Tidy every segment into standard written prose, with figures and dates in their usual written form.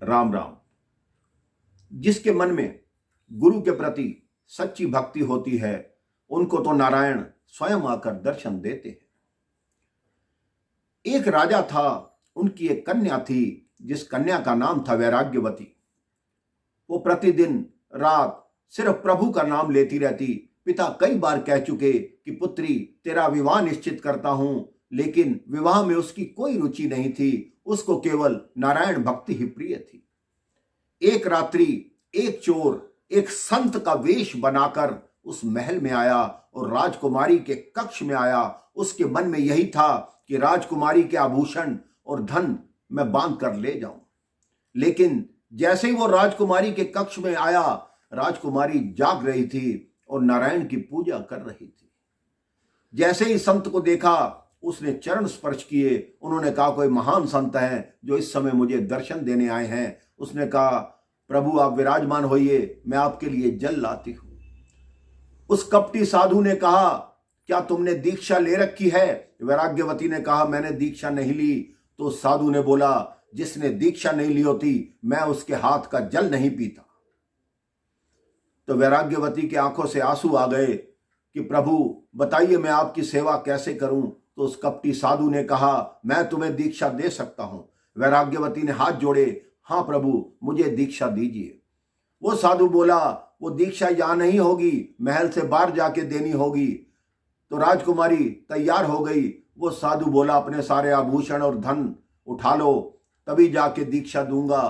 राम राम। जिसके मन में गुरु के प्रति सच्ची भक्ति होती है, उनको तो नारायण स्वयं आकर दर्शन देते हैं। एक राजा था, उनकी एक कन्या थी, जिस कन्या का नाम था वैराग्यवती। वो प्रतिदिन रात सिर्फ प्रभु का नाम लेती रहती। पिता कई बार कह चुके कि पुत्री, तेरा विवाह निश्चित करता हूं, लेकिन विवाह में उसकी कोई रुचि नहीं थी। उसको केवल नारायण भक्ति ही प्रिय थी। एक रात्रि एक चोर एक संत का वेश बनाकर उस महल में आया और राजकुमारी के कक्ष में आया। उसके मन में यही था कि राजकुमारी के आभूषण और धन मैं बांध कर ले जाऊं। लेकिन जैसे ही वो राजकुमारी के कक्ष में आया, राजकुमारी जाग रही थी और नारायण की पूजा कर रही थी। जैसे ही संत को देखा, उसने चरण स्पर्श किए। उन्होंने कहा, कोई महान संत है जो इस समय मुझे दर्शन देने आए हैं। उसने कहा, प्रभु आप विराजमान होइए, मैं आपके लिए जल लाती हूं। उस कपटी साधु ने कहा, क्या तुमने दीक्षा ले रखी है? वैराग्यवती ने कहा, मैंने दीक्षा नहीं ली। तो साधु ने बोला, जिसने दीक्षा नहीं ली होती, मैं उसके हाथ का जल नहीं पीता। तो वैराग्यवती की आंखों से आंसू आ गए कि प्रभु बताइए, मैं आपकी सेवा कैसे करूं? तो उस कपटी साधु ने कहा, मैं तुम्हें दीक्षा दे सकता हूं। वैराग्यवती ने हाथ जोड़े, हाँ प्रभु मुझे दीक्षा दीजिए। वो साधु बोला, वो दीक्षा यहां नहीं होगी, महल से बाहर जाके देनी होगी। तो राजकुमारी तैयार हो गई। वो साधु बोला, अपने सारे आभूषण और धन उठा लो, तभी जाके दीक्षा दूंगा।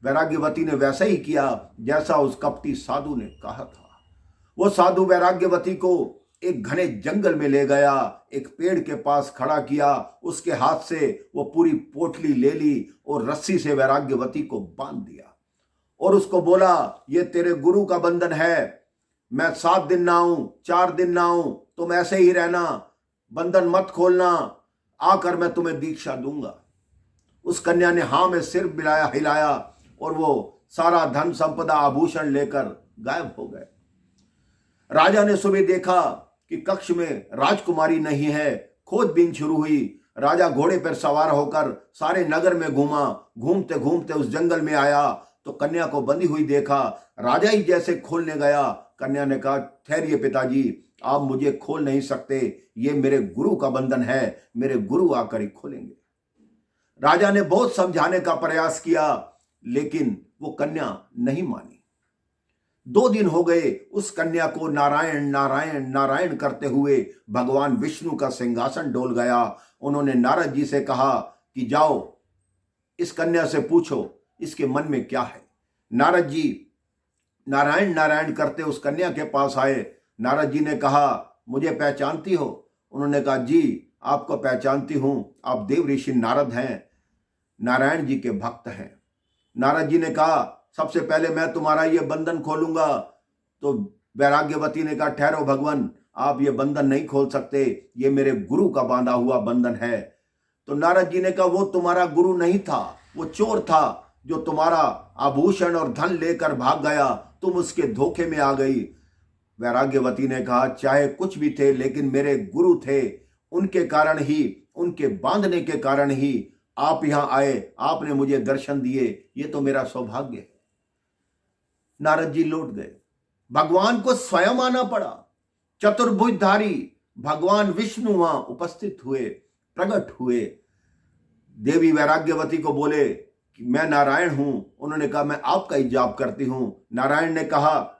वैराग्यवती ने वैसा ही किया जैसा उस कपटी साधु ने कहा था। वो साधु वैराग्यवती को एक घने जंगल में ले गया, एक पेड़ के पास खड़ा किया। उसके हाथ से वो पूरी पोटली ले ली और रस्सी से वैराग्यवती को बांध दिया और उसको बोला, ये तेरे गुरु का बंधन है। मैं 7 दिन ना आऊं, 4 दिन ना आऊं, तुम ऐसे ही रहना, बंधन मत खोलना, आकर मैं तुम्हें दीक्षा दूंगा। उस कन्या ने हाँ में सिर हिलाया और वो सारा धन संपदा आभूषण लेकर गायब हो गए। राजा ने सुबह देखा कि कक्ष में राजकुमारी नहीं है। खोजबीन शुरू हुई। राजा घोड़े पर सवार होकर सारे नगर में घूमा। घूमते घूमते उस जंगल में आया तो कन्या को बंधी हुई देखा। राजा ही जैसे खोलने गया, कन्या ने कहा, ठहरिए पिताजी, आप मुझे खोल नहीं सकते, ये मेरे गुरु का बंधन है, मेरे गुरु आकर ही खोलेंगे। राजा ने बहुत समझाने का प्रयास किया, लेकिन वो कन्या नहीं मानी। 2 दिन हो गए। उस कन्या को नारायण नारायण नारायण करते हुए भगवान विष्णु का सिंहासन डोल गया। उन्होंने नारद जी से कहा कि जाओ इस कन्या से पूछो इसके मन में क्या है। नारद जी नारायण नारायण करते उस कन्या के पास आए। नारद जी ने कहा, मुझे पहचानती हो? उन्होंने कहा, जी आपको पहचानती हूं, आप देव ऋषि नारद हैं, नारायण जी के भक्त हैं। नारद जी ने कहा, सबसे पहले मैं तुम्हारा ये बंधन खोलूंगा। तो वैराग्यवती ने कहा, ठहरो भगवान, आप ये बंधन नहीं खोल सकते, ये मेरे गुरु का बांधा हुआ बंधन है। तो नारद जी ने कहा, वो तुम्हारा गुरु नहीं था, वो चोर था जो तुम्हारा आभूषण और धन लेकर भाग गया, तुम उसके धोखे में आ गई। वैराग्यवती ने कहा, चाहे कुछ भी थे, लेकिन मेरे गुरु थे, उनके कारण ही, उनके बांधने के कारण ही आप यहां आए, आपने मुझे दर्शन दिए, ये तो मेरा सौभाग्य है। नारद जी लौट गए। भगवान को स्वयं आना पड़ा। चतुर्भुजधारी भगवान विष्णु वहां उपस्थित हुए, प्रकट हुए। देवी वैराग्यवती को बोले कि मैं नारायण हूं। उन्होंने कहा, मैं आपका ही जाप करती हूं। नारायण ने कहा,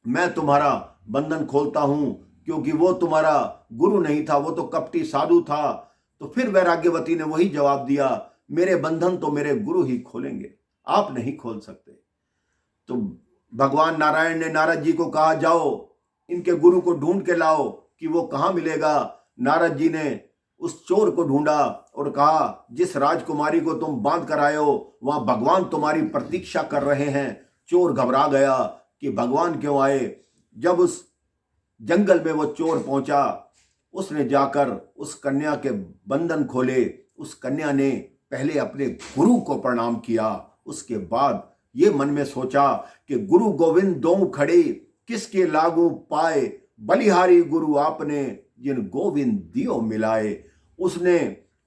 मैं तुम्हारा बंधन खोलता हूं, क्योंकि वो तुम्हारा गुरु नहीं था, वो तो कपटी साधु था। तो फिर वैराग्यवती ने वही जवाब दिया, मेरे बंधन तो मेरे गुरु ही खोलेंगे, आप नहीं खोल सकते। तो भगवान नारायण ने नारद जी को कहा, जाओ इनके गुरु को ढूंढ के लाओ कि वो कहां मिलेगा। नारद जी ने उस चोर को ढूंढा और कहा, जिस राजकुमारी को तुम बांध कर आए हो, वहां भगवान तुम्हारी प्रतीक्षा कर रहे हैं। चोर घबरा गया कि भगवान क्यों आए। जब उस जंगल में वो चोर पहुंचा, उसने जाकर उस कन्या के बंधन खोले। उस कन्या ने पहले अपने गुरु को प्रणाम किया, उसके बाद ये मन में सोचा कि गुरु गोविंद दो खड़े, किसके लागू पाए, बलिहारी गुरु आपने, जिन गोविंद दियो मिलाए। उसने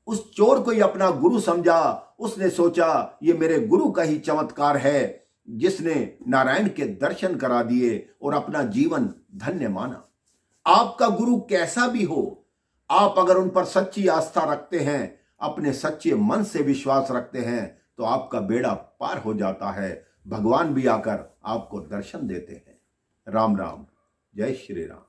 उस चोर को ही अपना गुरु समझा उसने सोचा ये मेरे गुरु का ही चमत्कार है जिसने नारायण के दर्शन करा दिए और अपना जीवन धन्य माना। आपका गुरु कैसा भी हो, आप अगर उन पर सच्ची आस्था रखते हैं, अपने सच्चे मन से विश्वास रखते हैं, तो आपका बेड़ा पार हो जाता है। भगवान भी आकर आपको दर्शन देते हैं। राम राम, जय श्री राम।